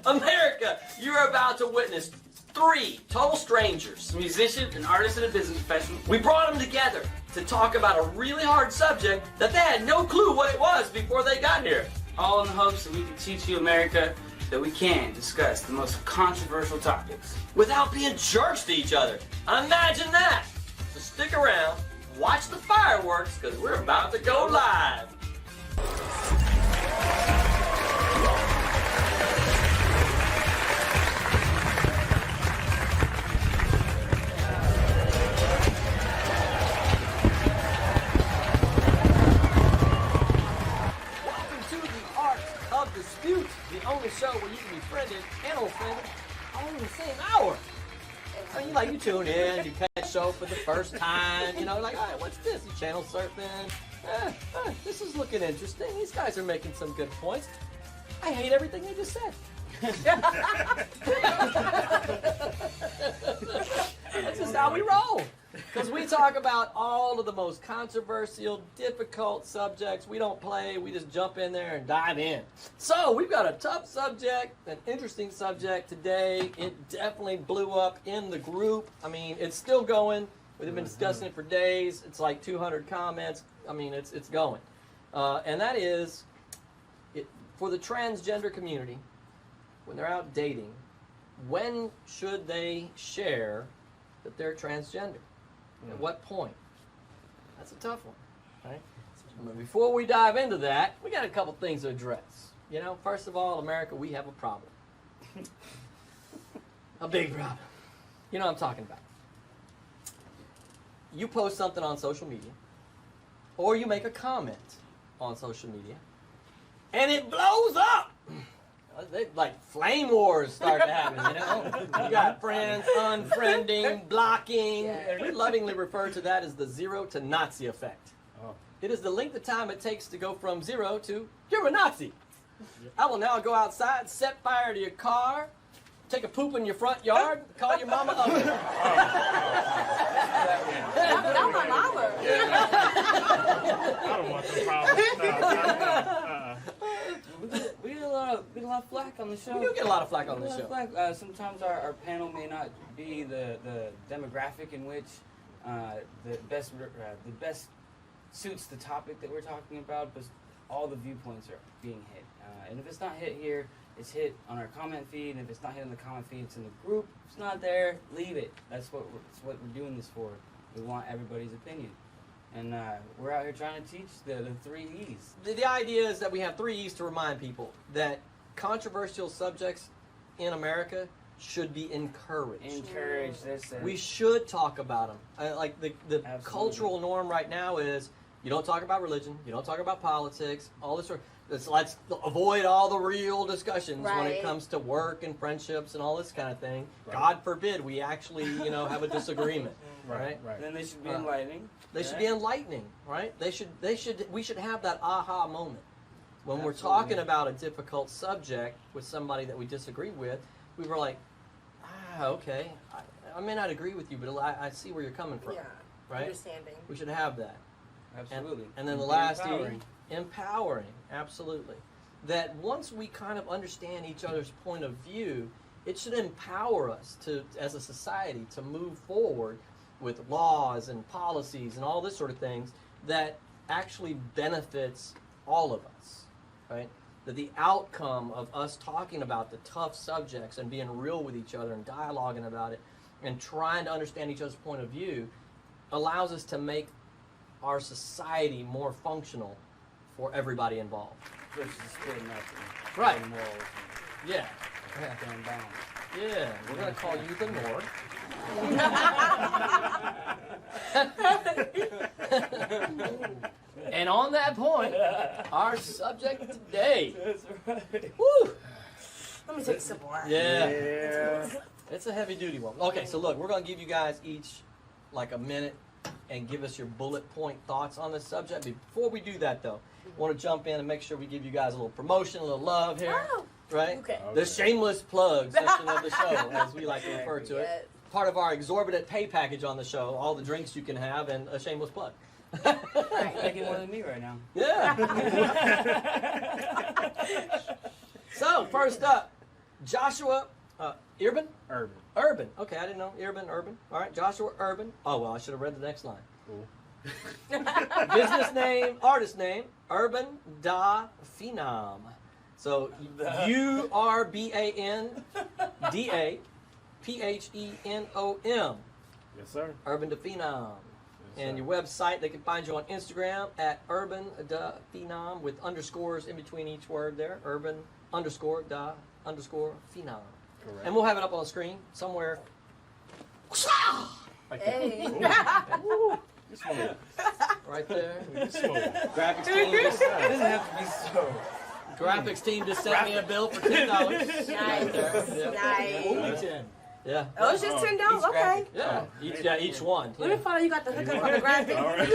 America, you're about to witness 3 total strangers. A musician, an artist, and a business professional. We brought them together to talk about a really hard subject that they had no clue what it was before they got here. All in the hopes that we can teach you, America, that we can discuss the most controversial topics. Without being jerks to each other. Imagine that! So stick around, watch the fireworks, because we're about to go live. Dispute, the only show where you can be friended and offended all in the same hour. I mean, you tune in, you catch the show for the first time, like, all right, what's this? You channel surfing. This is looking interesting. These guys are making some good points. I hate everything they just said. That's just how we roll. Because we talk about all of the most controversial, difficult subjects. We don't play, we just jump in there and dive in. So, we've got a tough subject, an interesting subject today. It definitely blew up in the group. I mean, it's still going. We've been discussing it for days. It's like 200 comments. I mean, it's going. And that is, for the transgender community, when they're out dating, when should they share that they're transgender? At what point? That's a tough one, right? But before we dive into that, we got a couple things to address. First of all, America, we have a problem. A big problem. You know what I'm talking about. You post something on social media, or you make a comment on social media, and it blows up. Like flame wars start to happen, You got friends unfriending, blocking. Yeah. We lovingly refer to that as the 0 to Nazi effect. Oh. It is the length of time it takes to go from 0 to you're a Nazi. Yep. I will now go outside, set fire to your car, take a poop in your front yard, call your mama ugly. Not my mama. I don't want the problem. We get a lot of flack on the show. We do get a lot of flack on the show. Sometimes our panel may not be the demographic in which the best suits the topic that we're talking about, but all the viewpoints are being hit. And if it's not hit here, it's hit on our comment feed. And if it's not hit on the comment feed, it's in the group. If it's not there, leave it. That's what we're doing this for. We want everybody's opinion. And we're out here trying to teach the 3 E's. The idea is that we have 3 E's to remind people that controversial subjects in America should be encouraged. We should talk about them. Like the cultural norm right now is you don't talk about religion, you don't talk about politics, all this sort of, let's avoid all the real discussions when it comes to work and friendships and all this kind of thing. Right. God forbid we actually, have a disagreement. Right. Then they should be enlightening. They should be enlightening, right? We should have that aha moment. When we're talking about a difficult subject with somebody that we disagree with, we were like, okay, I may not agree with you, but I see where you're coming from. Yeah, right? Understanding. We should have that. Absolutely. And then the last empowering, absolutely. That once we kind of understand each other's point of view, it should empower us to, as a society, to move forward with laws and policies and all this sort of things that actually benefits all of us, right? That the outcome of us talking about the tough subjects and being real with each other and dialoguing about it and trying to understand each other's point of view allows us to make our society more functional for everybody involved. Right. Yeah. Yeah, we're going to call you the North. And on that point, our subject today. That's right. Woo! Let me take some more. Yeah. It's a heavy duty one. Okay, so look, we're going to give you guys each like a minute and give us your bullet point thoughts on this subject. Before we do that, though, I want to jump in and make sure we give you guys a little promotion, a little love here. Oh, right? Okay. The shameless plug section of the show, as we like to refer to it. Part of our exorbitant pay package on the show, all the drinks you can have, and a shameless plug. Making more than me right now. Yeah. So, first up, Joshua Urban. Urban. Okay, I didn't know. Urban. All right, Joshua Urban. Oh, well, I should have read the next line. Cool. Business name, artist name, Urban Da Phenom. So URBANDAPHENOM. Yes, sir. Urban Da Phenom. Yes, And sir. your website, they can find you on Instagram at Urban Da Phenom with underscores in between each word there. Urban underscore Da underscore Phenom. Correct. And we'll have it up on the screen somewhere. Like Hey. Woo. It's smooth. Right there. It's smooth. Graphics team just, It doesn't have to be so. graphics team just sent me a bill for $10. Nice. Yeah. Nice. Yeah. Oh, it's just $10. Okay. Yeah. Each one. Let me find out you got the hookup on the graphic. All right.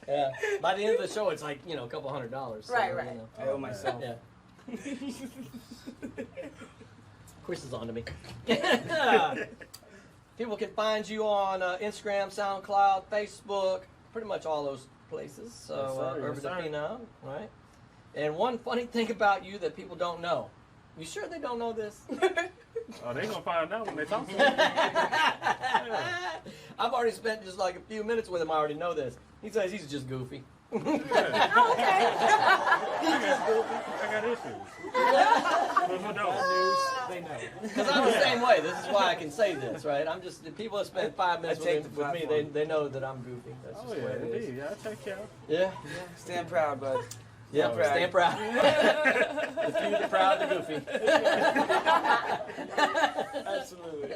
Yeah. By the end of the show, it's like, a couple $100. So, Right. I owe myself. Yeah. Chris is on to me. People can find you on Instagram, SoundCloud, Facebook, pretty much all those places. So, Yes, sir. Urban Yes, sir. Phenom, right? And one funny thing about you that people don't know. You sure they don't know this? Oh, they gonna find out when they talk to me. I've already spent just like a few minutes with him. I already know this. He says he's just goofy. Oh, okay. I got issues. But who don't? They know. Because I'm the same way. This is why I can say this, right? I'm just, the people that spend 5 minutes I take with the me, platform. they know that I'm goofy. That's Oh just the yeah, way it is. indeed. Yeah, I check you out. Yeah. Stand proud, bud. Yeah, Stand stand proud. The few, the proud, the goofy. Absolutely.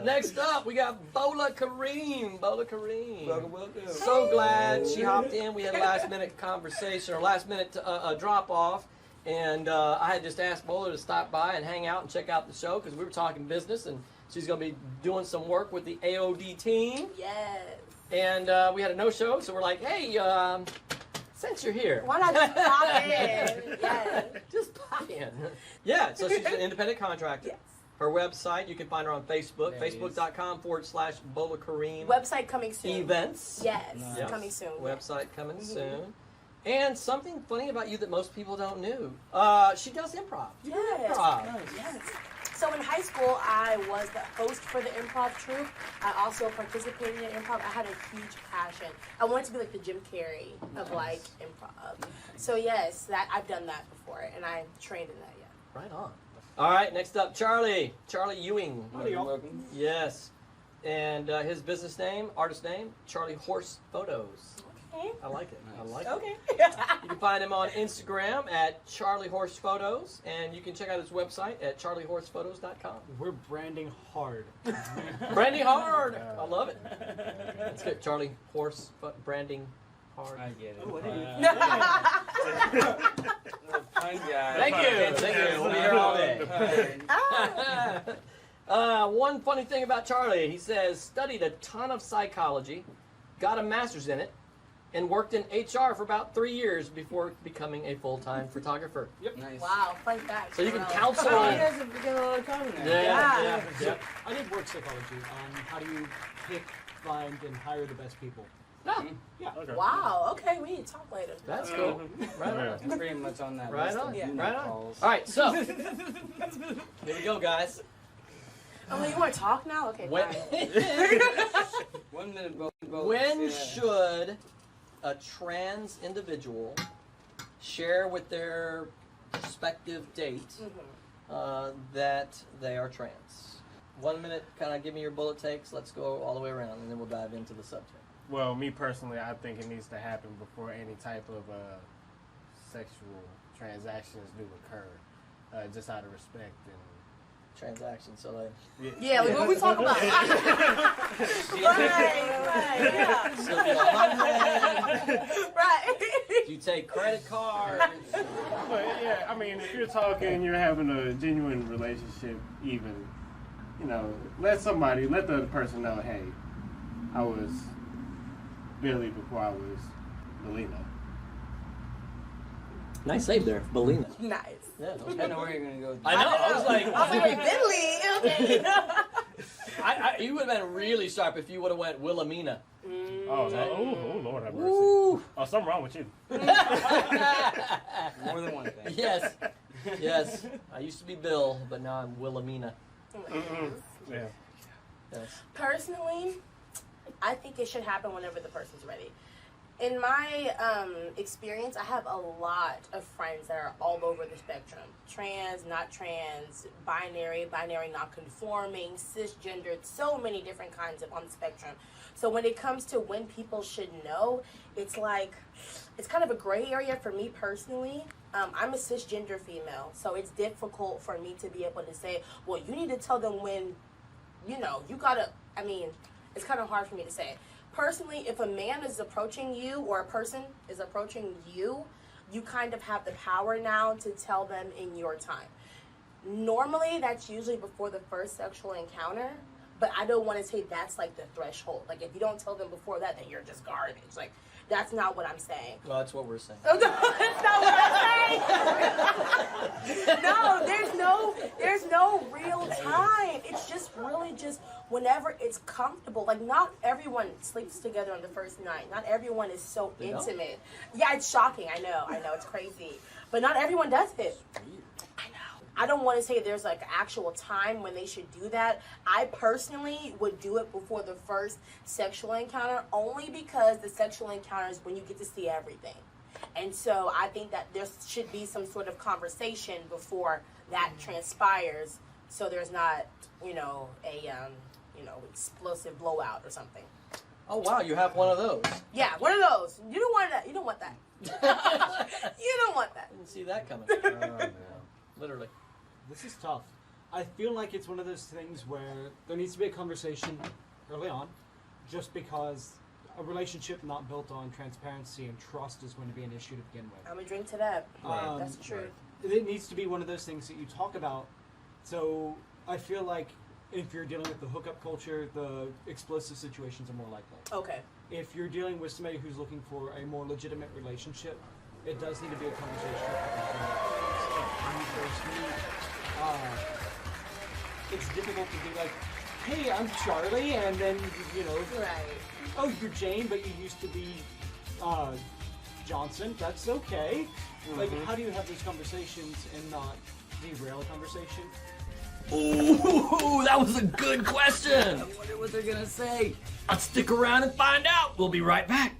Next up, we got Bola Kareem. Welcome. So glad she hopped in. We had a last minute conversation or last minute drop off. And I had just asked Bola to stop by and hang out and check out the show because we were talking business and she's going to be doing some work with the AOD team. Yes. And we had a no-show, so we're like, hey, since you're here. Why not just pop in? Yes. Just pop in. Yeah, so she's an independent contractor. Yes. Her website, you can find her on Facebook, There it is. facebook.com/Bola Kareem Website coming soon. events. Yes. Yes. Coming soon. Website coming soon. And something funny about you that most people don't know. She does improv. You do Yes. improv. Yes. So in high school, I was the host for the improv troupe. I also participated in improv. I had a huge passion. I wanted to be like the Jim Carrey of like improv. So yes, that I've done that before, and I trained in that. Yeah. Right on. All right, next up, Charlie Ewing. Welcome. Yes. And his business name, artist name, Charlie Horse Photos. Okay. I like it. I like it. Okay. You can find him on Instagram at Charlie Horse Photos, and you can check out his website at charliehorsephotos.com. We're branding hard. Branding hard. I love it. Let's get Charlie Horse branding hard. I get it. Oh, I didn't Little pun guy. Thank you. Thank you. We'll be here all day. Alright. One funny thing about Charlie, he says, studied a ton of psychology, got a master's in it, and worked in HR for about 3 years before becoming a full-time photographer. Nice. Wow. Fun fact. So you can Wow. counsel. Oh, you guys have got a lot of common there. Yeah. I did work psychology on how do you pick, find, and hire the best people. Okay. Wow. Okay. We need to talk later. That's cool. Right on. I'm pretty much on that Right list on. of Yeah. Right on. calls. All right, so here we go, guys. Oh, you want to talk now? Okay. When, Fine. 1 minute, both. when Yeah. should a trans individual share with their prospective date that they are trans? 1 minute, kind of give me your bullet takes. Let's go all the way around, and then we'll dive into the subject. Well, me personally, I think it needs to happen before any type of sexual transactions do occur, just out of respect and. Transaction, so like, Yeah. Like, what we talk about? Right. Yeah. so the 100, Right. do you take credit cards? But yeah, I mean, if you're talking, you're having a genuine relationship, even, let the other person know, hey, I was Billy before I was Melina. Nice save there, Belina. Nice. Yeah, I know where you're gonna go. With I know. I was like, I was like, wait, Billy. Okay. you would have been really sharp if you would have went Wilhelmina. Oh, no. Oh, Lord have mercy. Woo! Oh, something wrong with you. More than one thing. Yes. Yes, I used to be Bill, but now I'm Wilhelmina. Yeah. Yes. Personally, I think it should happen whenever the person's ready. In my experience, I have a lot of friends that are all over the spectrum. Trans, not trans, binary, non-conforming, cisgendered, so many different kinds of on the spectrum. So when it comes to when people should know, it's like, it's kind of a gray area for me personally. I'm a cisgender female, so it's difficult for me to be able to say, well, you need to tell them when, you know, you gotta, I mean, it's kind of hard for me to say. Personally, if a man is approaching you or a person is approaching you, you kind of have the power now to tell them in your time. Normally, that's usually before the first sexual encounter, but I don't want to say that's like the threshold. Like, if you don't tell them before that, then you're just garbage. Like, that's not what I'm saying. Well, that's what we're saying. That's not what I'm saying. No, there's no real time. It's just really just whenever it's comfortable. Like, not everyone sleeps together on the first night. Not everyone is so intimate. Yeah, it's shocking. I know, it's crazy. But not everyone does it. I know. I don't want to say there's like an actual time when they should do that. I personally would do it before the first sexual encounter, only because the sexual encounter is when you get to see everything. And so I think that there should be some sort of conversation before that transpires, so there's not, a explosive blowout or something. Oh wow, you have one of those. Yeah, one of those. You don't want that. You don't want that. You don't want that. Didn't see that coming. Literally. This is tough. I feel like it's one of those things where there needs to be a conversation early on, just because a relationship not built on transparency and trust is going to be an issue to begin with. I'm gonna drink to that. That's true. It needs to be one of those things that you talk about. So I feel like if you're dealing with the hookup culture, the explosive situations are more likely. Okay. If you're dealing with somebody who's looking for a more legitimate relationship, it does need to be a conversation. When you first meet, it's difficult to be like, hey, I'm Charlie, and then, Right. oh, you're Jane, but you used to be Johnson. That's okay. Mm-hmm. Like, how do you have those conversations and not derail a conversation? Ooh, that was a good question. I wonder what they're gonna say. Let's stick around and find out. We'll be right back.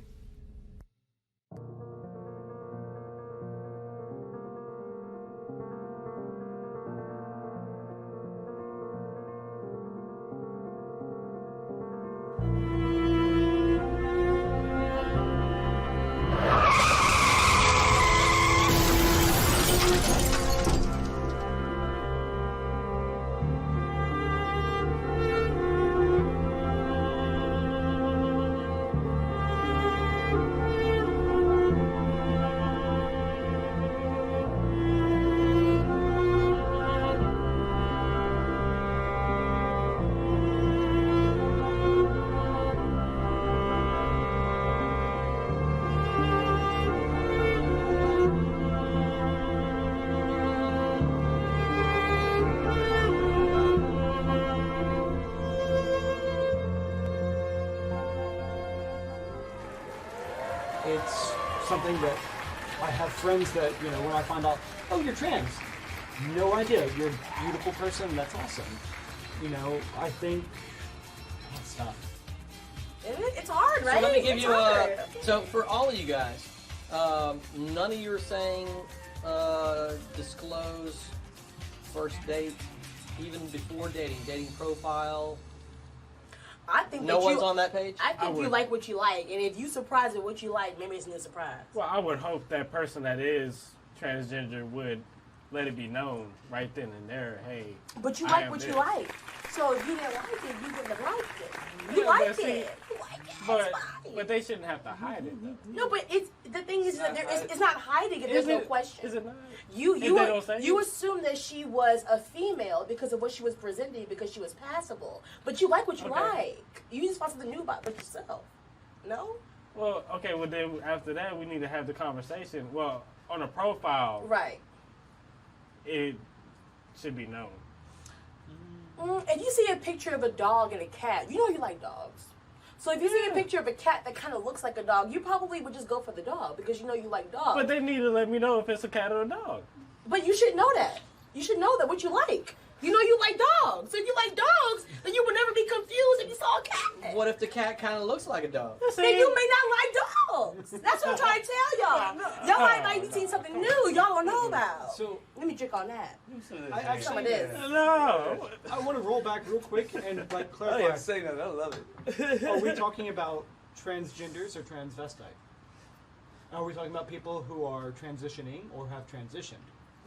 It's something that I have friends that, when I find out, oh, you're trans. No idea. You're a beautiful person. That's awesome. I think that's tough. It's hard, right? So let me give It's you hard. so for all of you guys, none of you are saying disclose first date, even before dating profile. I think No that one's on that page? I think you would. like what you like, and if you surprised with what you like, maybe it's a new surprise. Well, I would hope that person that is transgender would let it be known right then and there. Hey, But you I like am what this. you like. So if you didn't like it, you wouldn't have liked it. You Yeah, like but see, it. You like it. But it's fine. but they shouldn't have to hide it though. No, but it's the thing is that not it's not hiding it. There's Is no it- question. Is it not? You If they don't say you it? assume that she was a female because of what she was presenting, because she was passable. But you like what you Okay. like. You just want something new about yourself. No? Well, okay. Well, then after that, we need to have the conversation. Well, on a profile, Right. it should be known. If you see a picture of a dog and a cat, you know you like dogs. So if you see a picture of a cat that kind of looks like a dog, you probably would just go for the dog because you know you like dogs. But they need to let me know if it's a cat or a dog. But you should know that. You should know that what you like. You know you like dogs. So if you like dogs, then you would never be confused if you saw a cat. What if the cat kind of looks like a dog? Then you may not like dogs. That's what I'm trying to tell y'all. Y'all might be seeing something new y'all don't know about. So Let me drink on that. I Some actually of this. No. I want to roll back real quick and like Oh, clarify. yeah, saying that. I love it. Are we talking about transgenders or transvestite? Are we talking about people who are transitioning or have transitioned?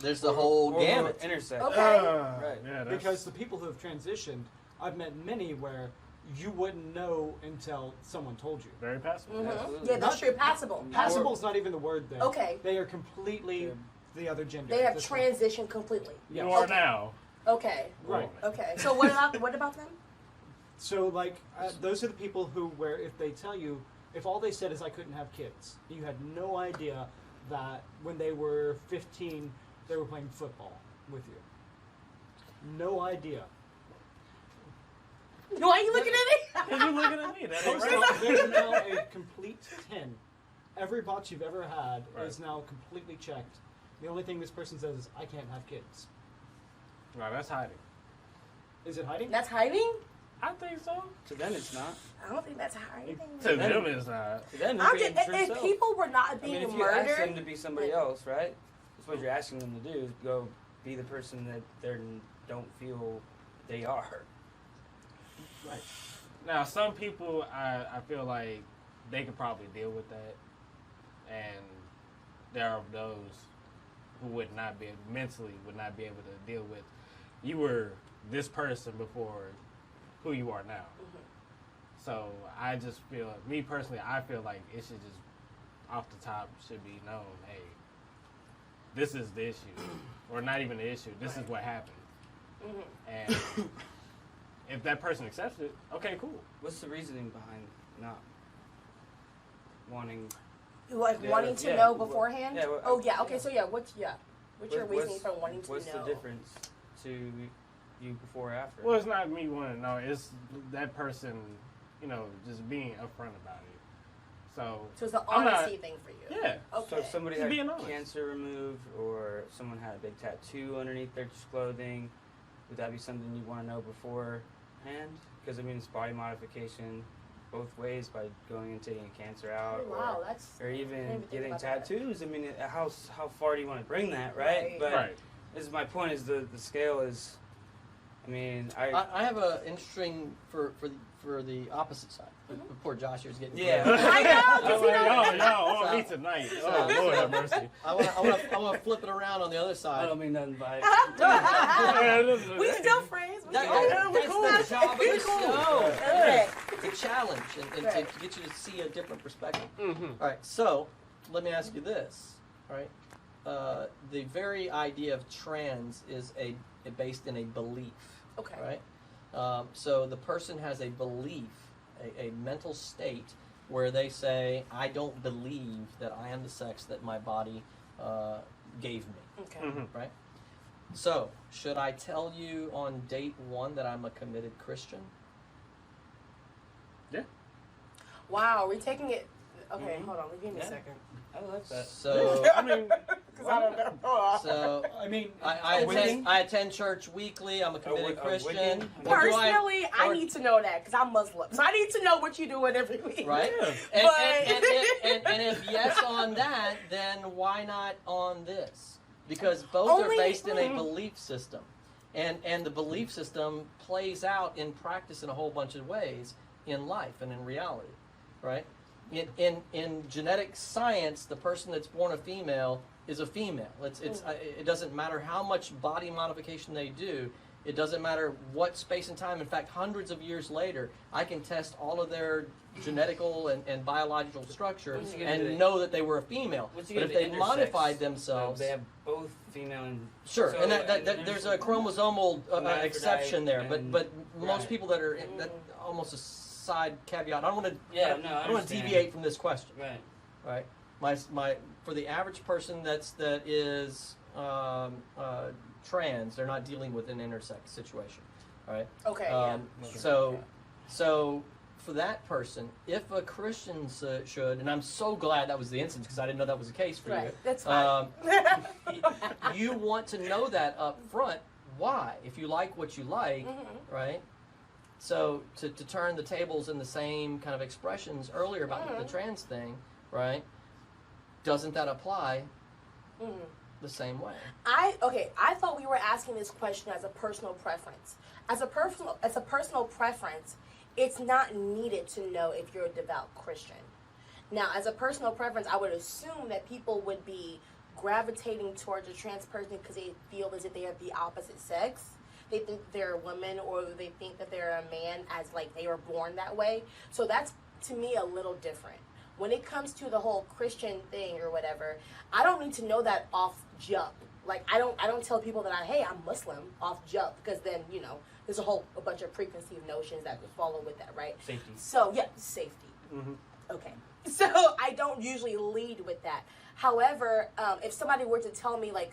There's the whole Or gamut. Intersect. Okay. Right. Yeah, that's, Because the people who have transitioned, I've met many where you wouldn't know until someone told you. very passive. Absolutely. Yeah, that's true. Passable. Passable is not even the word there. Okay. They are completely the other gender. They at have this point. transitioned completely. Yes. You are Okay. now. Okay. Right. Okay. So what about them? So, like, those are the people who, where if they tell you, if all they said is I couldn't have kids, you had no idea that when they were 15, they were playing football with you. No idea. Why are you looking at me? Are you looking at me? That ain't So right. they're now a complete 10. Every box you've ever had Right. is now completely checked. The only thing this person says is, I can't have kids. Right, that's hiding. Is it hiding? That's hiding? I think so. To them, it's not. I don't think that's hiding. To them, it's not. To them, I'm it's just, being true if self. people were not I being mean, if you ask them murdered, to be somebody else, right? That's what you're asking them to do, is go be the person that they don't feel they are. Right. Now, some people, I feel like they could probably deal with that, and there are those who would not be mentally would not be able to deal with. You were this person before who you are now. So I just feel, me personally, I feel like it should just off the top should be known. Hey, this is the issue, or not even the issue. This is what happened, and if that person accepts it, okay, cool. What's the reasoning behind not wanting? like Yeah, wanting to yeah, know well, beforehand. yeah, well, Oh yeah. Okay. So yeah. What's your reasoning What's- for wanting to What's know? the difference to you before or after? Well, it's not me wanting to know. It's that person, just being upfront about it. So So it's the I'm not- honesty thing for you. yeah. So Okay. if somebody Just had being honest. cancer removed, or someone had a big tattoo underneath their clothing, would that be something you want to know beforehand? Because I mean, it's body modification both ways by going and taking cancer out, Oh, wow, that's. or didn't even even think getting about that. tattoos. I mean, how far do you want to bring that, right? Right. But Right. this is my point: is the scale is. I mean, I have a interesting for the opposite side. Poor Josh here's getting. Yeah. I know. 'Cause he don't- Y'all on me tonight. Oh, Lord have mercy. I want to flip it around on the other I side. don't mean nothing by it. We still friends. We That- still that- friends. that's the job of this show. Okay. It's a challenge and Right. to get you to see a different perspective. Mm-hmm. All right, so let me ask you this. All right, the very idea of trans is based in a belief. Okay. Right. So the person has a belief, a mental state where they say, "I don't believe that I am the sex that my body gave me." Okay. Mm-hmm. Right. So should I tell you on date one that I'm a committed Christian? Wow. Are we taking it? Okay. Mhm. Hold on. Give me a Yeah. second. I like that. So. I mean, Because I don't know. So I mean, I attend church weekly. I'm a committed a Christian. wiccan? Or do Personally, I or- need to know that because I'm Muslim. So I need to know what you're doing every week. right? Yeah. And if yes on that, then why not on this? Because both are Only- based in a belief system, and the belief system plays out in practice in a whole bunch of ways in life and in reality, right? In genetic science, the person that's born a female is a female. It doesn't matter how much body modification they do. It doesn't matter what space and time. In fact, hundreds of years later, I can test all of their genetical and biological structure Once you get into and the- know that they were a female. Once you But get if they into intersex, modified themselves, they have both female and sure, so, and that and there's a chromosomal hermaphrodite exception there. and- But most right. people that are that almost a side caveat. I don't want to. Yeah, no, I I don't want to understand. deviate from this question. Right. Right. My for the average person that is trans, they're not dealing with an intersex situation. All right. Okay. So for that person, if a Christian should, and I'm so glad that was the instance because I didn't know that was the case for you. Right. That's fine. You want to know that up front. Why? If you like what you like, right? So to turn the tables in the same kind of expressions earlier about the trans thing, right? Doesn't that apply the same way? I thought we were asking this question as a personal preference. As a personal preference, it's not needed to know if you're a devout Christian. Now, as a personal preference, I would assume that people would be gravitating towards a trans person because they feel as if they have the opposite sex. They think they're a woman, or they think that they're a man as like they were born that way. So that's, to me, a little different. When it comes to the whole Christian thing or whatever, I don't need to know that off jump. Like I don't tell people that I'm Muslim off jump, because then, you know, there's a bunch of preconceived notions that would follow with that, right? Safety. So yeah, safety. Okay. So I don't usually lead with that. However, if somebody were to tell me like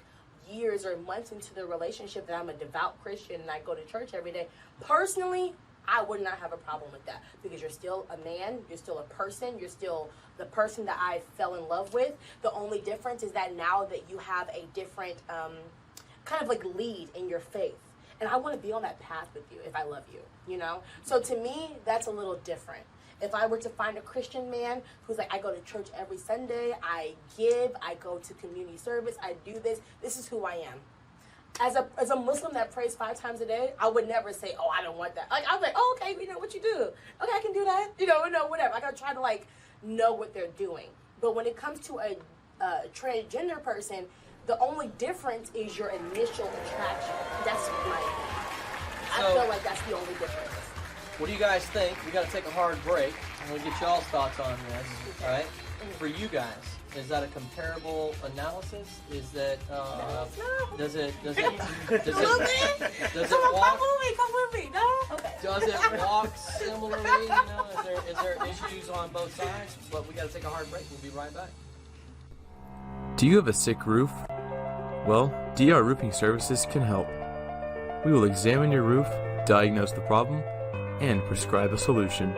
years or months into the relationship that I'm a devout Christian and I go to church every day, personally, I would not have a problem with that, because you're still a man, you're still a person, you're still the person that I fell in love with. The only difference is that now that you have a different kind of like lead in your faith. And I want to be on that path with you if I love you, you know? So to me, that's a little different. If I were to find a Christian man who's like, I go to church every Sunday, I give, I go to community service, I do this is who I am. As a Muslim that prays 5 times a day, I would never say, oh, I don't want that. Like, I'm like, oh, okay, you know, what you do? Okay, I can do that. You know, whatever. I gotta try to, like, know what they're doing. But when it comes to a transgender person, the only difference is your initial attraction. That's I feel like that's the only difference. What do you guys think? We got to take a hard break. I'm going to get y'all's thoughts on this. All right? For you guys, is that a comparable analysis? Is that does it Come with me. No? Okay. Does it walk similarly? You know, is there issues on both sides? But we got to take a hard break. We'll be right back. Do you have a sick roof? Well, DR Roofing Services can help. We will examine your roof, diagnose the problem, and prescribe a solution.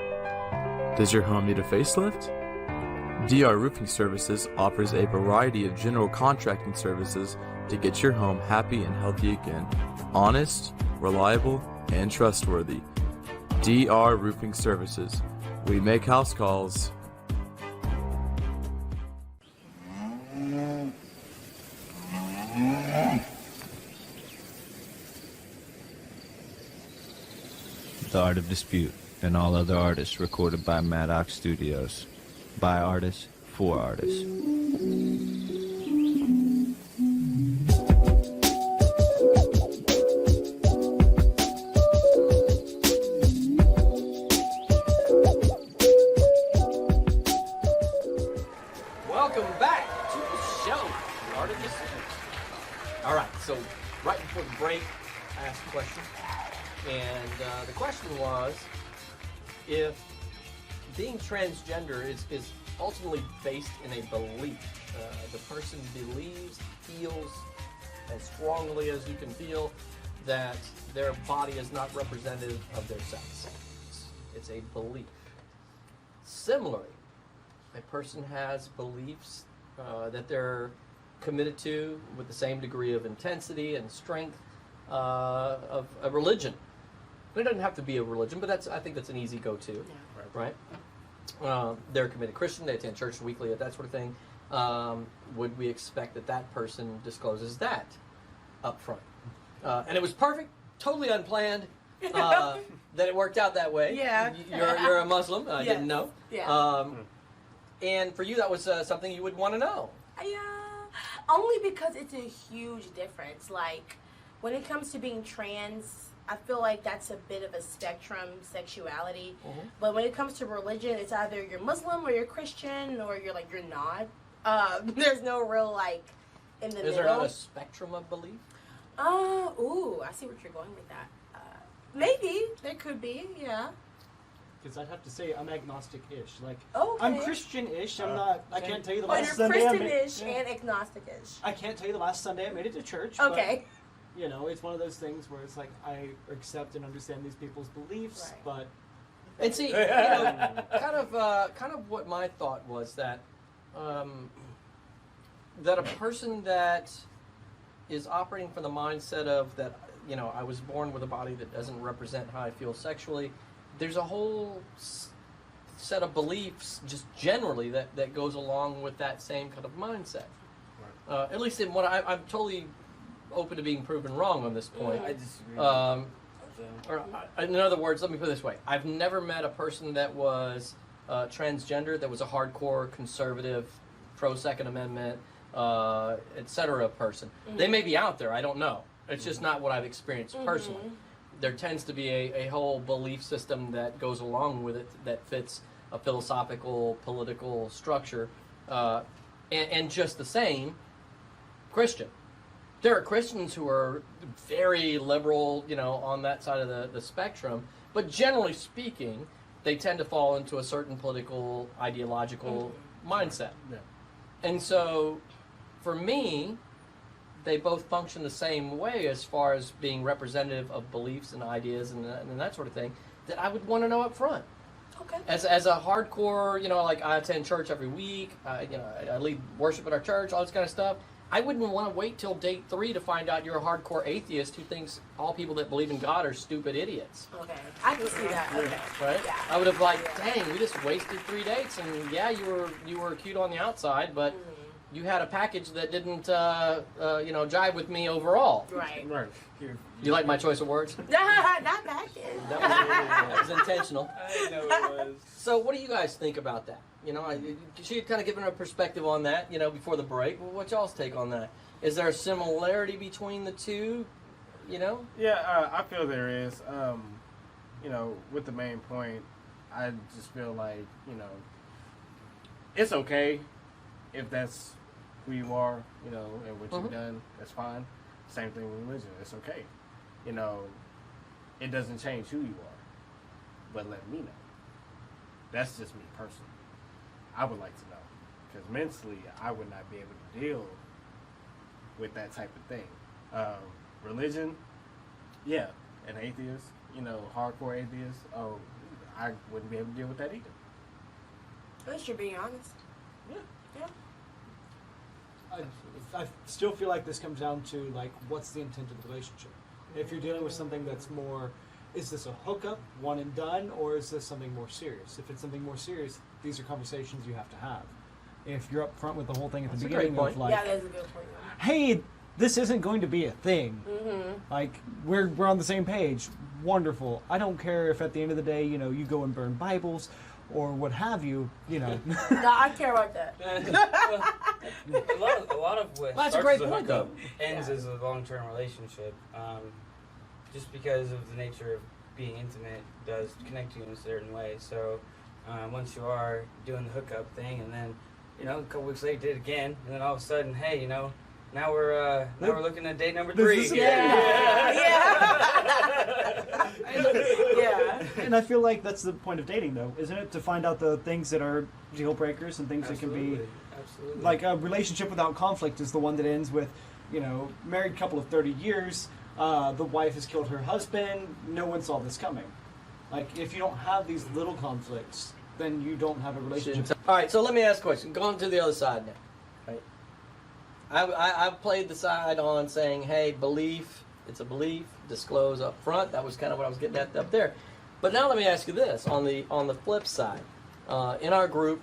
Does your home need a facelift? DR Roofing Services offers a variety of general contracting services to get your home happy and healthy again. Honest, reliable, and trustworthy. DR Roofing Services. We make house calls. The Art of Dispute and all other artists recorded by Maddox Studios. By artists, for artists. Welcome back to the show, The Art of Dispute. All right, so right before the break, I asked a question. And the question was, if being transgender is ultimately based in a belief, the person believes, feels as strongly as you can feel that their body is not representative of their sex. It's a belief. Similarly, a person has beliefs that they're committed to with the same degree of intensity and strength of a religion. It doesn't have to be a religion, but I think that's an easy go-to, right? They're a committed Christian, they attend church weekly, that sort of thing. Would we expect that person discloses that up front? And it was perfect, totally unplanned, that it worked out that way. Yeah. You're a Muslim, I didn't know. Yeah. And for you, that was something you would want to know. Yeah. Only because it's a huge difference. Like, when it comes to being trans, I feel like that's a bit of a spectrum, sexuality. Mm-hmm. But when it comes to religion, it's either you're Muslim or you're Christian or you're not. There's no real, like, in the middle. Is there not a spectrum of belief? Ooh, I see what you're going with that. Maybe. There could be, yeah. Because I'd have to say I'm agnostic-ish. Like, okay. I'm Christian-ish. I'm not. I can't tell you the you're last Sunday. Christian-ish and agnostic-ish. I can't tell you the last Sunday I made it to church. Okay. But, you know, it's one of those things where it's like I accept and understand these people's beliefs, right. but And see, kind of what my thought was that that a person that is operating from the mindset of that, I was born with a body that doesn't represent how I feel sexually. There's a whole set of beliefs, just generally, that goes along with that same kind of mindset. Right. At least in what I'm totally open to being proven wrong on this point. I disagree. In other words, let me put it this way: I've never met a person that was transgender that was a hardcore conservative, pro Second Amendment, etc. person. They may be out there. I don't know. It's just not what I've experienced personally. There tends to be a whole belief system that goes along with it that fits a philosophical, political structure, and just the same, Christian. There are Christians who are very liberal, on that side of the spectrum, but generally speaking, they tend to fall into a certain political, ideological mindset. Yeah. And so, for me, they both function the same way as far as being representative of beliefs and ideas and that sort of thing that I would want to know up front. Okay. As a hardcore, like I attend church every week, I lead worship at our church, all this kind of stuff. I wouldn't want to wait till date 3 to find out you're a hardcore atheist who thinks all people that believe in God are stupid idiots. Okay, I can see that. Okay. Right? Yeah. I would have dang, we just wasted 3 dates, and yeah, you were cute on the outside, but you had a package that didn't, jive with me overall. Right. Right. You like my choice of words? Not package. That was intentional. I know it was. So, what do you guys think about that? She had kind of given a perspective on that, before the break. Well, what's y'all's take on that? Is there a similarity between the two? Yeah, I feel there is. With the main point, I just feel like, it's okay if that's who you are, and what you've done. That's fine. Same thing with religion. It's okay. It doesn't change who you are, but let me know. That's just me personally. I would like to know, because mentally, I would not be able to deal with that type of thing. Religion, yeah, an atheist, hardcore atheist, I wouldn't be able to deal with that either. At least you're being honest. Yeah. I still feel like this comes down to what's the intent of the relationship. If you're dealing with something that's more, is this a hookup, one and done, or is this something more serious? If it's something more serious, these are conversations you have to have. If you're up front with the whole thing at the beginning of Yeah, that's a good point. hey, this isn't going to be a thing. We're on the same page. Wonderful. I don't care if at the end of the day, you go and burn Bibles or what have you, No, I care about that. a lot of what That's a starts great as a point, hookup though. ends as a long-term relationship. Just because of the nature of being intimate does connect you in a certain way. So once you are doing the hookup thing, and then a couple weeks later did it again, and then all of a sudden, hey, now we're looking at date number 3. Yeah. And I feel like that's the point of dating, though, isn't it? To find out the things that are deal breakers and things that can be... Absolutely. Like a relationship without conflict is the one that ends with, married couple of 30 years, the wife has killed her husband, no one saw this coming. If you don't have these little conflicts, then you don't have a relationship. All right, so let me ask a question. Going to the other side now. Right? I've played the side on saying, hey, belief, it's a belief, disclose up front. That was kind of what I was getting at up there. But now let me ask you this, on the flip side. In our group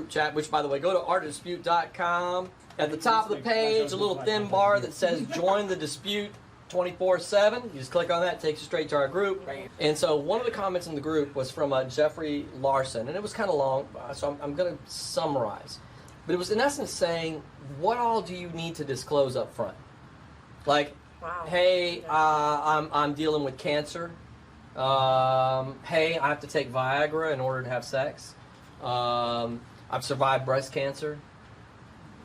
chat, which, by the way, go to artofdispute.com. At the top of the page, a little thin bar that says join the dispute 24/7. You just click on that, it takes you straight to our group. Right. And so one of the comments in the group was from Jeffrey Larson, and it was kind of long, so I'm going to summarize. But it was in essence saying, what all do you need to disclose up front? Hey, I'm dealing with cancer. Hey, I have to take Viagra in order to have sex. I've survived breast cancer.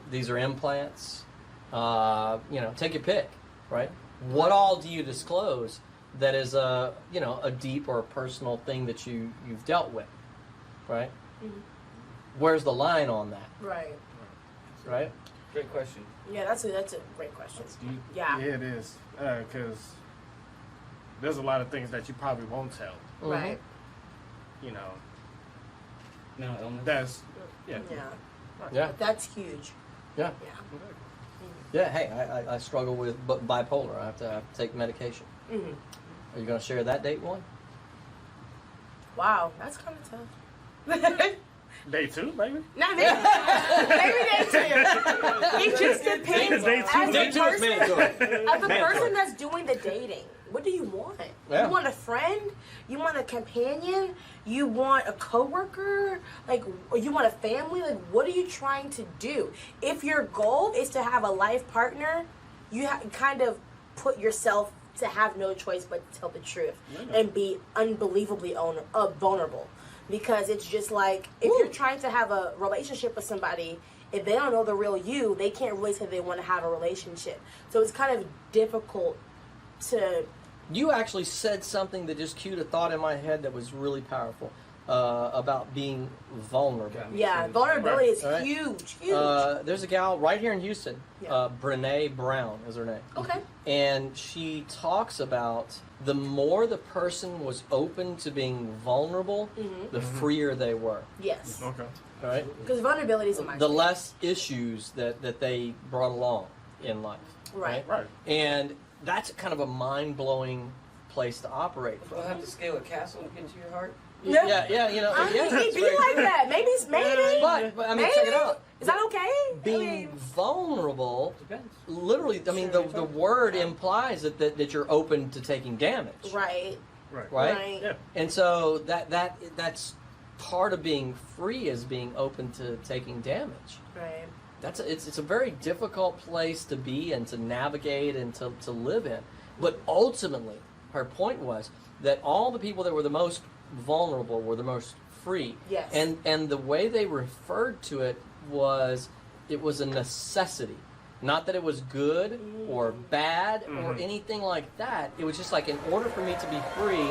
These are implants. Take your pick, right? What all do you disclose that is a deep or a personal thing that you've dealt with, right? Mm-hmm. Where's the line on that? Right. Right? Great question. Yeah, that's a great question. Yeah, it is. Because there's a lot of things that you probably won't tell. Right. you know, Mental illness. that's yeah. Yeah. That's huge. Yeah. Yeah. Yeah. Hey, I struggle with bipolar. I have to take medication. Mm-hmm. Are you going to share that date one? Wow, that's kind of tough. Day 2, maybe. Not maybe. Maybe day 2. It just depends. Day two. As a Day 2 is person, mandatory. as the person that's doing the dating, what do you want? Yeah. You want a friend? You want a companion? You want a coworker? Like, or you want a family? Like, what are you trying to do? If your goal is to have a life partner, you kind of put yourself to have no choice but to tell the truth and be unbelievably vulnerable. Because it's just like, if you're trying to have a relationship with somebody, if they don't know the real you, they can't really say they want to have a relationship. So it's kind of difficult to... You actually said something that just cued a thought in my head that was really powerful about being vulnerable. Yeah, vulnerability is Right. huge. There's a gal right here in Houston, Yeah. Brene Brown is her name. Okay. And she talks about the more the person was open to being vulnerable, the freer they were. Yes. Okay. Right? Because vulnerability is a mindset. The less issues that they brought along in life. Right. Right. And that's kind of a mind-blowing place to operate from. We'll have to scale a castle and get into your heart. Yeah, you know. I mean, yeah, it that's be very like true. that. Maybe. But I mean, maybe. check it out. Is that okay? Being vulnerable, Depends. literally, I mean, the word implies that you're open to taking damage. Right. Right? Yeah. And so that's part of being free, is being open to taking damage. Right. It's a very difficult place to be and to navigate and to live in. But ultimately, her point was that all the people that were the most vulnerable were the most free. Yes. And the way they referred to it was a necessity. Not that it was good or bad or anything like that. It was just like, in order for me to be free,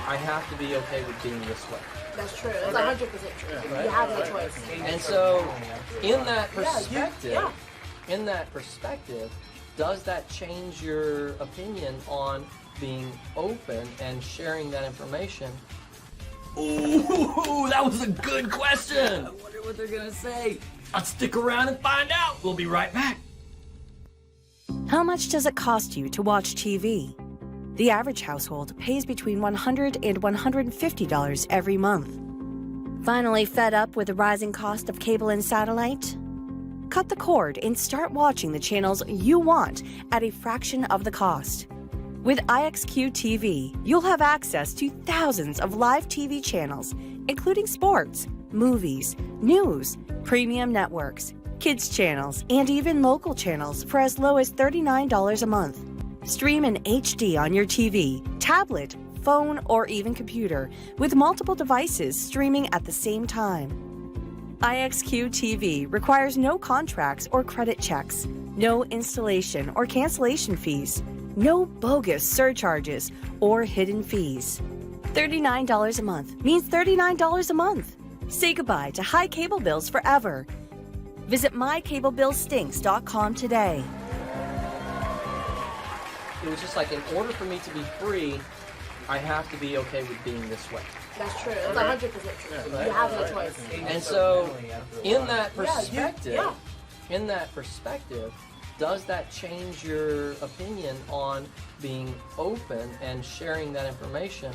I have to be okay with being this way. That's true. That's 100% true. Right. You have no choice. And so, in that Yeah. perspective, does that change your opinion on being open and sharing that information? Ooh, that was a good question. I wonder what they're gonna say. Let's stick around and find out. We'll be right back. How much does it cost you to watch TV? The average household pays between $100 and $150 every month. Finally fed up with the rising cost of cable and satellite? Cut the cord and start watching the channels you want at a fraction of the cost. With IXQ TV, you'll have access to thousands of live TV channels, including sports, movies, news, premium networks, kids channels, and even local channels for as low as $39 a month. Stream in HD on your TV, tablet, phone, or even computer with multiple devices streaming at the same time. IXQ TV requires no contracts or credit checks, no installation or cancellation fees, no bogus surcharges or hidden fees. $39 a month means $39 a month. Say goodbye to high cable bills forever. Visit mycablebillstinks.com today. It was just like, in order for me to be free, I have to be okay with being this way. That's true. It's 100% true. You have no choice. And so, in that Yeah. perspective, does that change your opinion on being open and sharing that information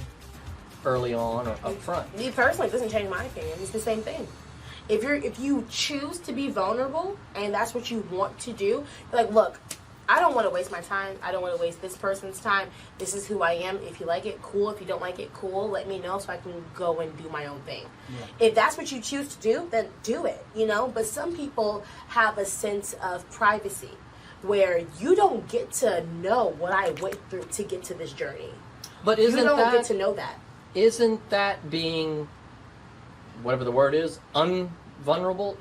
early on or up front? Me personally, it doesn't change my opinion. It's the same thing. If you choose to be vulnerable and that's what you want to do, you're like, look, I don't want to waste my time. I don't want to waste this person's time. This is who I am. If you like it, cool. If you don't like it, cool. Let me know so I can go and do my own thing. Yeah. If that's what you choose to do, then do it, you know? But some people have a sense of privacy where you don't get to know what I went through to get to this journey. But you don't get to know that. Isn't that being, whatever the word is, invulnerable?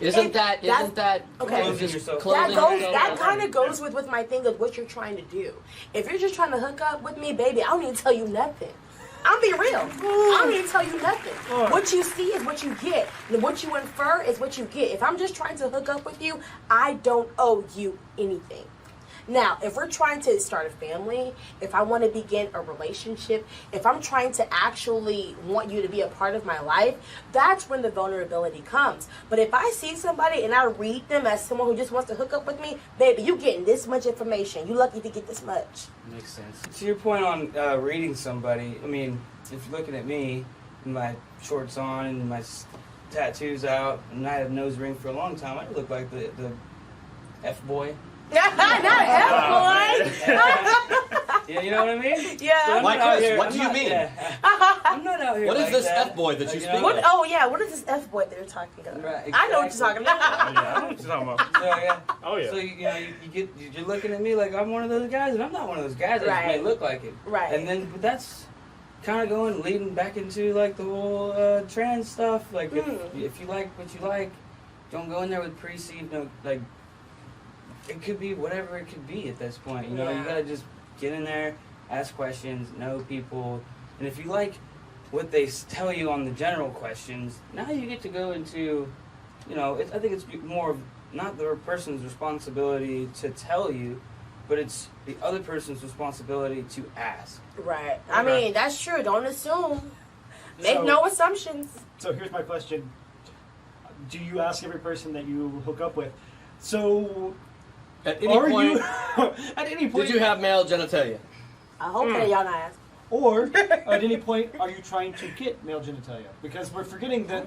Isn't that okay? That kind of goes with my thing of what you're trying to do. If you're just trying to hook up with me, baby, I don't need to tell you nothing. I'll be real. I don't need to tell you nothing. What you see is what you get. And what you infer is what you get. If I'm just trying to hook up with you, I don't owe you anything. Now, if we're trying to start a family, if I want to begin a relationship, if I'm trying to actually want you to be a part of my life, that's when the vulnerability comes. But if I see somebody and I read them as someone who just wants to hook up with me, baby, you getting this much information. You lucky to get this much. Makes sense. To your point on reading somebody, I mean, if you're looking at me, with my shorts on and my tattoos out, and I had a nose ring for a long time, I look like the F-boy. Not F-boy! Yeah, you know what I mean? Yeah. So Like this, what do you mean? I'm not out here. What is like this that. F-boy that you know? speak What, of? oh, yeah, what is this F-boy that you're talking about? Right, I know what you're talking about. Yeah, I know what you're talking about. So, yeah. Oh, yeah. So you're looking at me like I'm one of those guys, and I'm not one of those guys. I just may Right. look like it. Right. And then, but that's kind of leading back into like the whole trans stuff. Like if you like what you like, don't go in there with perceived like. It could be whatever it could be at this point. You know, you gotta just get in there, ask questions, know people, and if you like what they tell you on the general questions, now you get to go into, you know, I think it's more of not the person's responsibility to tell you, but it's the other person's responsibility to ask. Right. I mean, that's true. Don't assume. Make no assumptions. So here's my question: do you ask every person that you hook up with? So At any point, at any point, did you have male genitalia? I hope that y'all not ask. or at any point are you trying to get male genitalia? Because we're forgetting that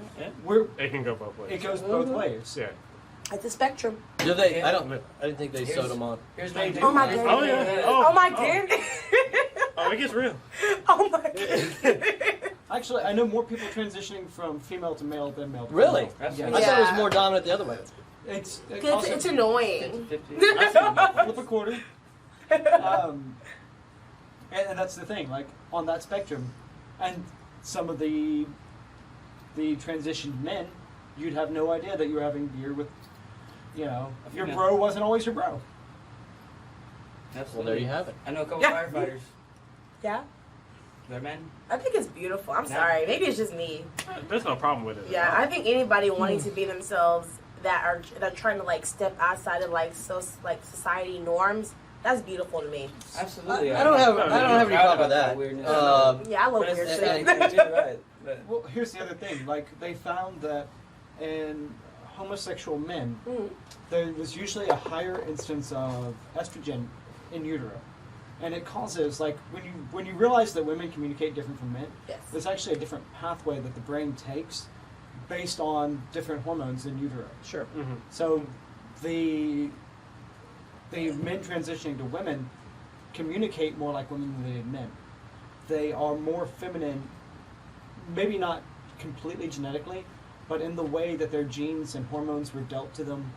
It can go both ways. it goes both ways. Yeah. It's a spectrum. Do they? I didn't think they sewed them on. Here's my Oh my goodness. Oh, yeah. Oh my goodness. Oh, it gets real. Oh my goodness. Actually, I know more people transitioning from female to male than male to Really? female. Absolutely. I thought it was Yeah. more dominant the other way. It's It's annoying. 50. flip a quarter. And that's the thing, like on that spectrum, and some of the transitioned men, you'd have no idea that you were having beer with, you know, your bro wasn't always your bro. Absolutely. Well, there you have it. I know a couple Yeah. firefighters. Yeah. They're men. I think it's beautiful. I'm sorry. Maybe it's just me. There's no problem with it. Yeah, I think anybody wanting to be themselves that are trying to like step outside of like society norms, that's beautiful to me. Absolutely. I don't have any problem with that. Weirdness. Yeah, I love But weird it's shit. anything too, right? But Well, here's the other thing. Like, they found that in homosexual men, there was usually a higher instance of estrogen in utero. And it causes, like, when you realize that women communicate different from men, Yes. there's actually a different pathway that the brain takes based on different hormones in utero. Sure. So the men transitioning to women communicate more like women than they did men. They are more feminine, maybe not completely genetically, but in the way that their genes and hormones were dealt to them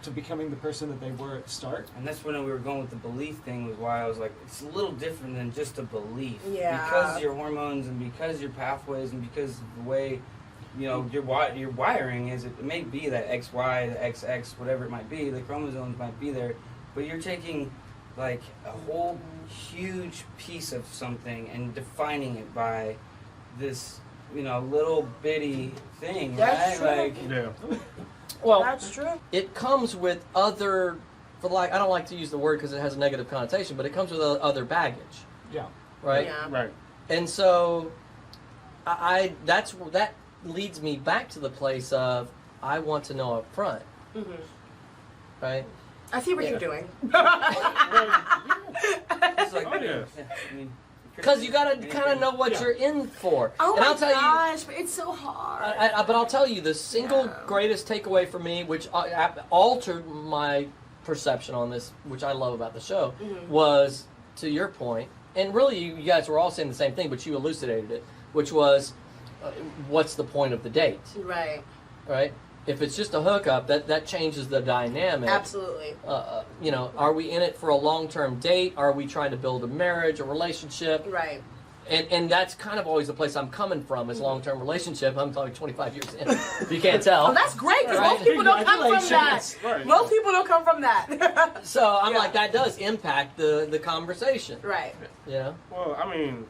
to becoming the person that they were at the start. and that's when we were going with the belief thing, was why I was like, it's a little different than just a belief. Yeah. Because your hormones and because your pathways and because of the way, you know, your wiring is, it may be that XY, the XX, whatever it might be, the chromosomes might be there, but you're taking like a whole huge piece of something and defining it by this, you know, little bitty thing, That's right? true. Like, Yeah. Well, That's true. it comes with other, I don't like to use the word because it has a negative connotation, but it comes with other baggage, Yeah. right? Yeah. Right. And so, that leads me back to the place of I want to know up front, right? I see what you're doing. it's like, Oh, yeah. I mean, Because you got to anything- kind of know what you're in for. Oh and my I'll tell gosh, but it's so hard. but I'll tell you, the single greatest takeaway for me, which altered my perception on this, which I love about the show, was, to your point, and really you guys were all saying the same thing, but you elucidated it, which was, what's the point of the date, Right. right? If it's just a hookup, that changes the dynamic. Absolutely. You know, are we in it for a long-term date? Are we trying to build a marriage, a relationship? Right. And that's kind of always the place I'm coming from, is long-term relationship. I'm talking 25 years in. If you can't tell. Oh, that's great, because Right. most people don't come from that. Congratulations. Right. Most people don't come from that. So I'm Yeah. like, that does impact the conversation. Right. You know? Well, I mean,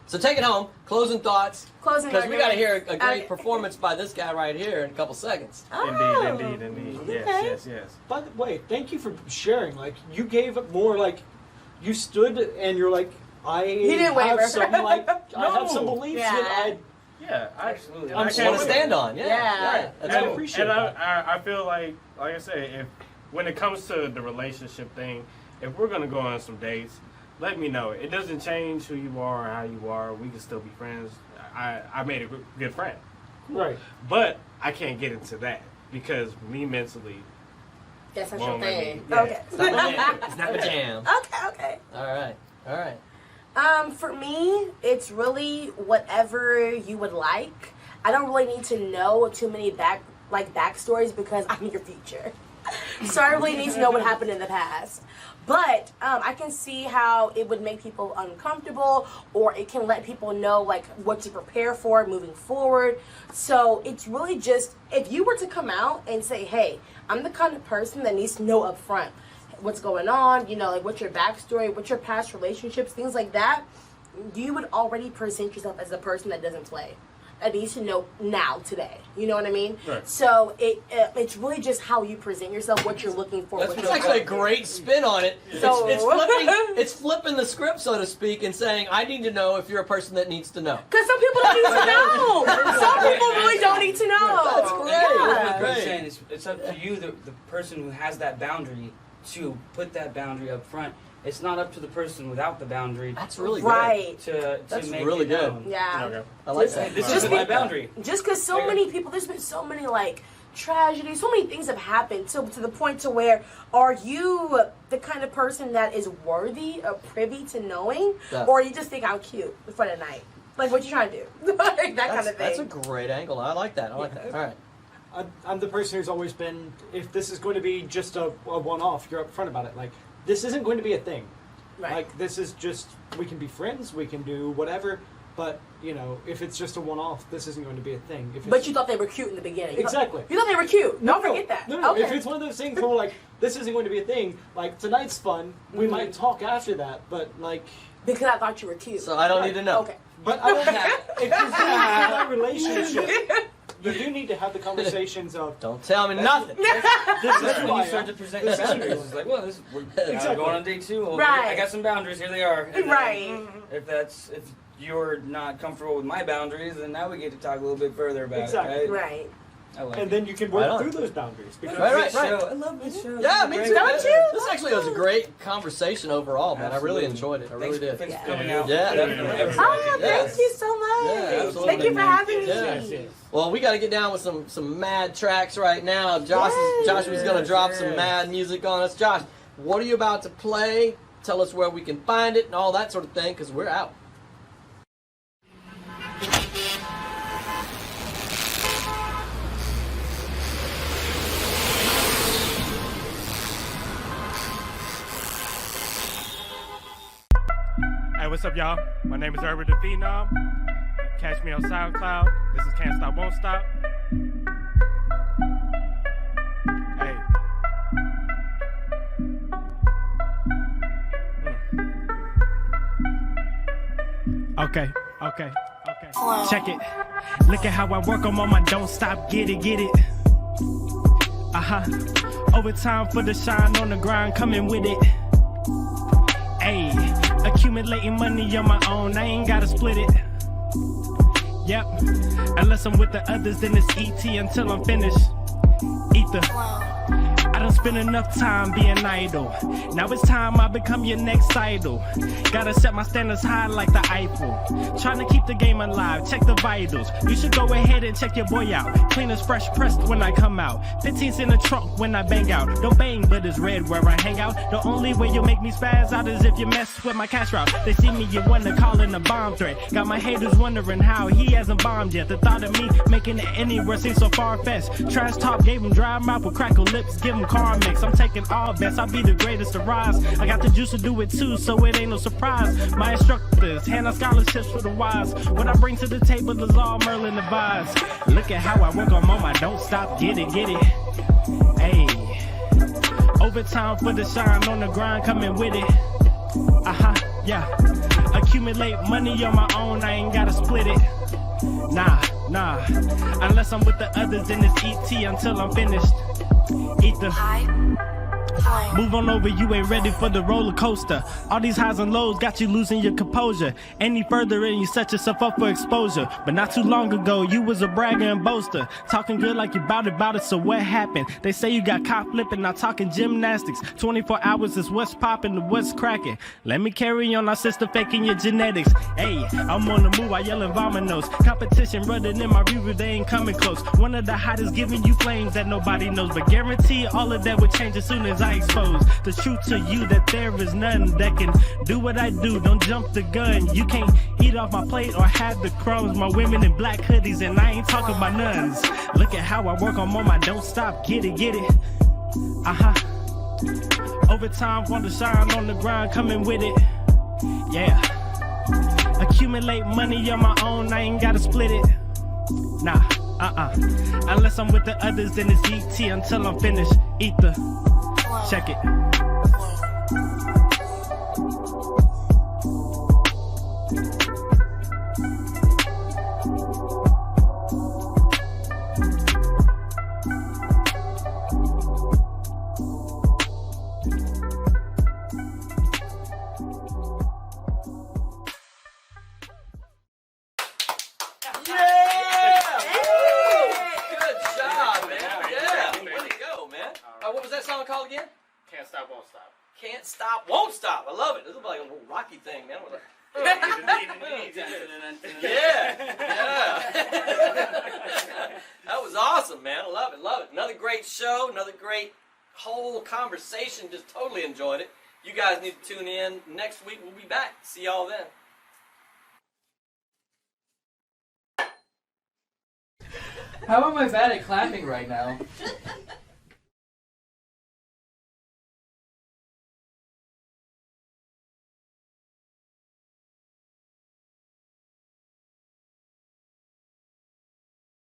So take it home. Closing thoughts. Closing Because we got to hear a great Okay. performance by this guy right here in a couple seconds. Oh. Indeed. Okay. Yes. By the way, thank you for sharing. Like, you gave it more, like, you stood and you're like, didn't have waver. some, like, I have some beliefs Yeah. that Yeah, Absolutely. I'm I saying want to stand on. Yeah. Yeah. That's I cool. appreciate and that. I feel like I said, if when it comes to the relationship thing, if we're gonna go on some dates, let me know. It doesn't change who you are or how you are. We can still be friends. I made a good friend, Right. but I can't get into that because me mentally. That's not won't your let thing. me- yeah. Okay. It's not my jam. It's not my jam. Okay. All right. For me, it's really whatever you would like. I don't really need to know too many backstories because I'm your future. So I really need to know what happened in the past. But I can see how it would make people uncomfortable, or it can let people know like what to prepare for moving forward. So it's really just, if you were to come out and say, hey, I'm the kind of person that needs to know up front what's going on, you know, like what's your backstory, what's your past relationships, things like that, you would already present yourself as a person that doesn't play. That needs to know now, today. You know what I mean? Right. So it's really just how you present yourself, what you're looking for. That's actually a great spin on it. So- It's flipping the script, so to speak, and saying, I need to know if you're a person that needs to know. Because some people don't need to know. Some people really don't need to know. That's great. Yeah. That's What I'm great. saying is, it's up to you, the person who has that boundary, to put that boundary up front. It's not up to the person without the boundary That's really good. Right. to That's make really it good. known. Yeah. Okay. I like that. This Just is my boundary. Just because so many people, there's been so many like tragedies, so many things have happened to the point to where, are you the kind of person that is worthy or privy to knowing, Yeah. or you just think I'm cute for the night? Like, what you trying to do? Like, that kind of That's thing. a great angle. I like that. All right. I'm the person who's always been, if this is going to be just a one-off, you're upfront about it. Like, this isn't going to be a thing. Right. Like, this is just, we can be friends, we can do whatever, but, you know, if it's just a one-off, this isn't going to be a thing. If it's, But you thought they were cute in the beginning. Exactly. You thought they were cute. Don't forget that. No, Okay. if it's one of those things where, like, this isn't going to be a thing, like, tonight's fun, we might talk after that, but, like... Because I thought you were cute. So I don't need to know. Okay. But I don't have... If you're going to have that relationship, you do need to have the conversations of... Don't tell me nothing. This is That's who when I you start am. to present your boundaries. It's like, well, we're Exactly. going on day 2. Well, Right. I got some boundaries. Here they are. And then Right. If you're not comfortable with my boundaries, then now we get to talk a little bit further about Exactly. it. Right? Right. I like And it. then you can Right work on. through those boundaries. Because Right. Show. I love this show. Yeah, This is me great. too. Don't you? This actually was a great conversation overall, man. I really Absolutely. enjoyed it. I really did. Thanks Yeah. for coming out. Yeah. Definitely. Oh, Yes. thank you so much. Yeah, absolutely. Thank you for having me. Yeah. Well, we got to get down with some mad tracks right now. Josh was going to drop some mad music on us. Josh, what are you about to play? Tell us where we can find it and all that sort of thing, because we're out. Hey, what's up, y'all? My name is Phenom. You can catch me on SoundCloud. This is Can't Stop, Won't Stop. Hey. Okay. Check it. Look at how I work, I'm on my don't stop, get it. Overtime for the shine on the grind, coming with it. Ayy, accumulating money on my own, I ain't gotta split it. Yep, unless I'm with the others, then it's ET until I'm finished. Ether. I done spent enough time being idle. Now it's time I become your next idol. Gotta set my standards high like the Eiffel. Trying to keep the game alive, check the vitals. You should go ahead and check your boy out. Clean as fresh pressed when I come out. 15's in the trunk when I bang out. Don't bang, but it's red where I hang out. The only way you make me spaz out is if you mess with my cash route. They see me, you wanna call in a bomb threat. Got my haters wondering how he hasn't bombed yet. The thought of me making it anywhere seems so far-fetched. Trash talk gave him dry mouth with crackle lips, give him car mix. I'm taking all bets, I'll be the greatest to rise. I got the juice to do it too, so it ain't no surprise. My instructors hand out scholarships for the wise. What I bring to the table is all Merlin advised. Look at how I work, I'm on my don't stop, get it. Hey, overtime for the shine on the grind, coming with it. Yeah. Accumulate money on my own, I ain't gotta split it. Nah. Unless I'm with the others, then it's ET until I'm finished. Ether. Move on over, you ain't ready for the roller coaster. All these highs and lows got you losing your composure. Any further and you set yourself up for exposure. But not too long ago, you was a bragger and boaster. Talking good like you bout it, so what happened? They say you got caught flipping, not talking gymnastics. 24 hours is what's popping and what's cracking. Let me carry on, our sister faking your genetics. Hey, I'm on the move, I yell and vominos. Competition running in my review, they ain't coming close. One of the hottest giving you flames that nobody knows. But guarantee all of that would change as soon as I expose the truth to you, that there is none that can do what I do. Don't jump the gun. You can't eat off my plate or have the crumbs. My women in black hoodies, and I ain't talking about nuns. Look at how I work, I'm on my don't stop. Get it. Overtime, want to shine on the grind, coming with it. Yeah. Accumulate money on my own, I ain't gotta split it. Nah. Unless I'm with the others, then it's ET until I'm finished. Ether. Check it. What was that song called again? Can't Stop, Won't Stop. Can't Stop, Won't Stop. I love it. This is like a little Rocky thing, man. Yeah. That was awesome, man. I love it. Another great show, another great whole conversation. Just totally enjoyed it. You guys need to tune in. Next week we'll be back. See y'all then. How am I bad at clapping right now?